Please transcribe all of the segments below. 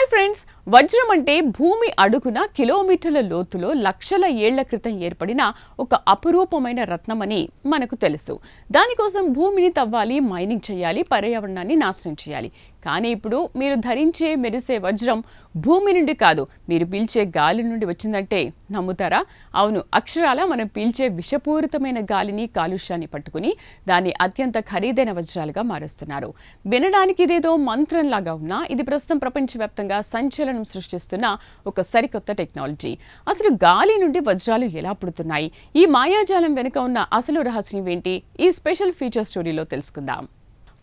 Hi friends, వజ్రం అంటే భూమి అడుగున కిలోమీటర్ల లోతులో లక్షల ఏళ్ల క్రితం ఏర్పడిన ఒక అపురూపమైన రత్నమని మనకు తెలుసు. దానికోసం భూమిని తవ్వాలి, మైనింగ్ చేయాలి, పర్యావరణాన్ని నాశనం చేయాలి. కానీ ఇప్పుడు మీరు ధరించే మెరిసే వజ్రం భూమి నుండి కాదు, మీరు పీల్చే గాలి నుండి వచ్చిందంటే నమ్ముతారా? అవును, అక్షరాల మనం పీల్చే విషపూరితమైన గాలిని, కాలుష్యాన్ని పట్టుకుని దాన్ని అత్యంత ఖరీదైన వజ్రాలుగా మారుస్తున్నారు. వినడానికి ఇదేదో మంత్రంలాగా ఉన్నా ఇది ప్రస్తుతం ప్రపంచవ్యాప్తంగా సంచలనం సృష్టిస్తున్న ఒక సరికొత్త టెక్నాలజీ. అసలు గాలి నుండి వజ్రాలు ఎలా పుడుతున్నాయి? ఈ మాయాజాలం వెనుక ఉన్న అసలు రహస్యం ఏంటి? ఈ స్పెషల్ ఫీచర్ స్టోరీలో తెలుసుకుందాం.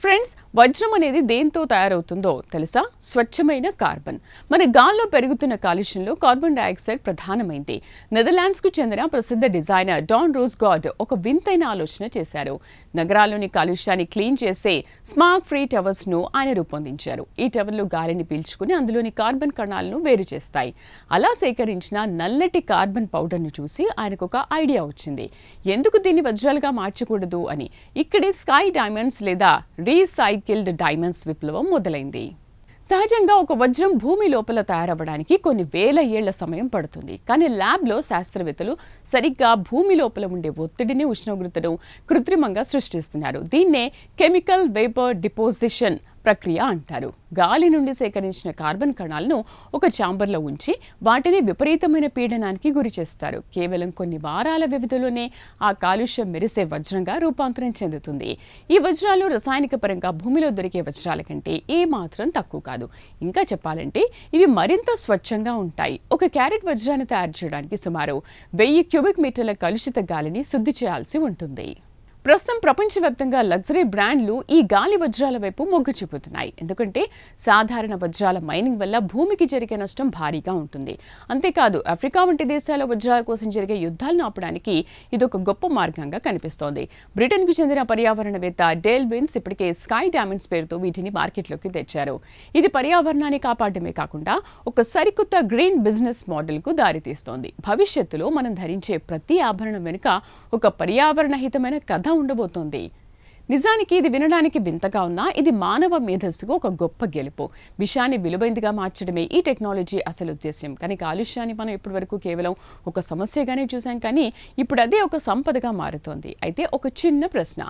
ఫ్రెండ్స్, వజ్రం అనేది దేంతో తయారవుతుందో తెలుసా? స్వచ్ఛమైన కార్బన్. మన గాల్లో పెరుగుతున్న కాలుష్యంలో కార్బన్ డయాక్సైడ్ ప్రధానమైంది. నెదర్లాండ్స్కు చెందిన ప్రసిద్ధ డిజైనర్ డాన్ రోజ్గార్డ్ ఒక వింతైన ఆలోచన చేశారు. నగరాల్లోని కాలుష్యాన్ని క్లీన్ చేసే స్మాగ్ ఫ్రీ టవర్స్ ను ఆయన రూపొందించారు. ఈ టవర్లు గాలిని పీల్చుకుని అందులోని కార్బన్ కణాలను వేరు చేస్తాయి. అలా సేకరించిన నల్లటి కార్బన్ పౌడర్ ను చూసి ఆయనకు ఒక ఐడియా వచ్చింది. ఎందుకు దీన్ని వజ్రాలుగా మార్చకూడదు అని. ఇక్కడే స్కై డైమండ్స్ లేదా రీసైకిల్డ్ డైమండ్స్ విప్లవం మొదలైంది. సహజంగా ఒక వజ్రం భూమి లోపల తయారవ్వడానికి కొన్ని వేల ఏళ్ల సమయం పడుతుంది. కానీ ల్యాబ్లో శాస్త్రవేత్తలు సరిగ్గా భూమి లోపల ఉండే ఒత్తిడిని, ఉష్ణోగ్రతను కృత్రిమంగా సృష్టిస్తున్నారు. దీన్నే కెమికల్ వేపర్ డిపోజిషన్ ప్రక్రియ అంటారు. గాలి నుండి సేకరించిన కార్బన్ కణాలను ఒక ఛాంబర్లో ఉంచి వాటిని విపరీతమైన పీడనానికి గురి చేస్తారు. కేవలం కొన్ని వారాల వ్యవధిలోనే ఆ కాలుష్యం మెరిసే వజ్రంగా రూపాంతరం చెందుతుంది. ఈ వజ్రాలు రసాయనిక పరంగా భూమిలో దొరికే వజ్రాల కంటే ఏమాత్రం తక్కువ కాదు. ఇంకా చెప్పాలంటే ఇవి మరింత స్వచ్ఛంగా ఉంటాయి. ఒక క్యారెట్ వజ్రాన్ని తయారు చేయడానికి సుమారు 1000 క్యూబిక్ మీటర్ల కలుషిత గాలిని శుద్ధి చేయాల్సి ఉంటుంది. ప్రస్తుతం ప్రపంచవ్యాప్తంగా లగ్జరీ బ్రాండ్లు ఈ గాలి వజ్రాల వైపు మొగ్గు చూపుతున్నాయి. ఎందుకంటే సాధారణ వజ్రాల మైనింగ్ వల్ల భూమికి జరిగే నష్టం భారీగా ఉంటుంది. అంతేకాదు, ఆఫ్రికా వంటి దేశాల వజ్రాల కోసం జరిగే యుద్ధాలను ఆపడానికి ఇదొక గొప్ప మార్గంగా కనిపిస్తోంది. బ్రిటన్కు చెందిన పర్యావరణవేత్త డేల్ విన్స్ ఇప్పటికే స్కై డైమండ్స్ పేరుతో వీటిని మార్కెట్లోకి తెచ్చారు. ఇది పర్యావరణాన్ని కాపాడమే కాకుండా ఒక సరికొత్త గ్రీన్ బిజినెస్ మోడల్కు దారితీస్తోంది. భవిష్యత్తులో మనం ధరించే ప్రతి ఆభరణం వెనుక ఒక పర్యావరణ హితమైన కథ ఉండబోతోంది. నిజానికి ఇది వినడానికి వింతగా ఉన్నా ఇది మానవ మేధస్సుకు ఒక గొప్ప గెలుపు. విషయాన్ని విలువైందిగా మార్చడమే ఈ టెక్నాలజీ అసలు ఉద్దేశ్యం. కానీ కాలుష్యాన్ని మనం ఇప్పటివరకు కేవలం ఒక సమస్యగానే చూసాం, కానీ ఇప్పుడు అదే ఒక సంపదగా మారుతోంది. అయితే ఒక చిన్న ప్రశ్న,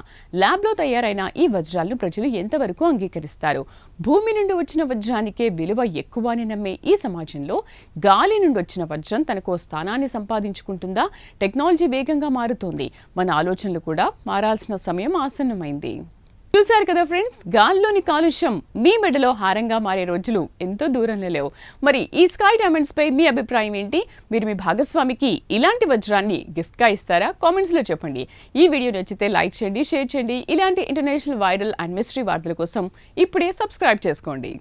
ల్యాబ్లో తయారైన ఈ వజ్రాలను ప్రజలు ఎంతవరకు అంగీకరిస్తారు? భూమి నుండి వచ్చిన వజ్రానికే విలువ ఎక్కువ అని నమ్మే ఈ సమాజంలో గాలి నుండి వచ్చిన వజ్రం తనకు స్థానాన్ని సంపాదించుకుంటుందా? టెక్నాలజీ వేగంగా మారుతోంది. మన ఆలోచనలు కూడా మారాల్సిన సమయం ఆసన్నమైంది. చూశారు కదా ఫ్రెండ్స్, గాల్లోని కాలుష్యం మీ మెడలో హారంగా మారే రోజులు ఎంతో దూరంలో లేవు. మరి ఈ స్కై డైమండ్స్ పై మీ అభిప్రాయం ఏంటి? మీరు మీ భాగస్వామికి ఇలాంటి వజ్రాన్ని గిఫ్ట్గా ఇస్తారా? కామెంట్స్లో చెప్పండి. ఈ వీడియో నచ్చితే లైక్ చేయండి, షేర్ చేయండి. ఇలాంటి ఇంటర్నేషనల్, వైరల్ అండ్ మిస్టరీ వార్తల కోసం ఇప్పుడే సబ్స్క్రైబ్ చేసుకోండి.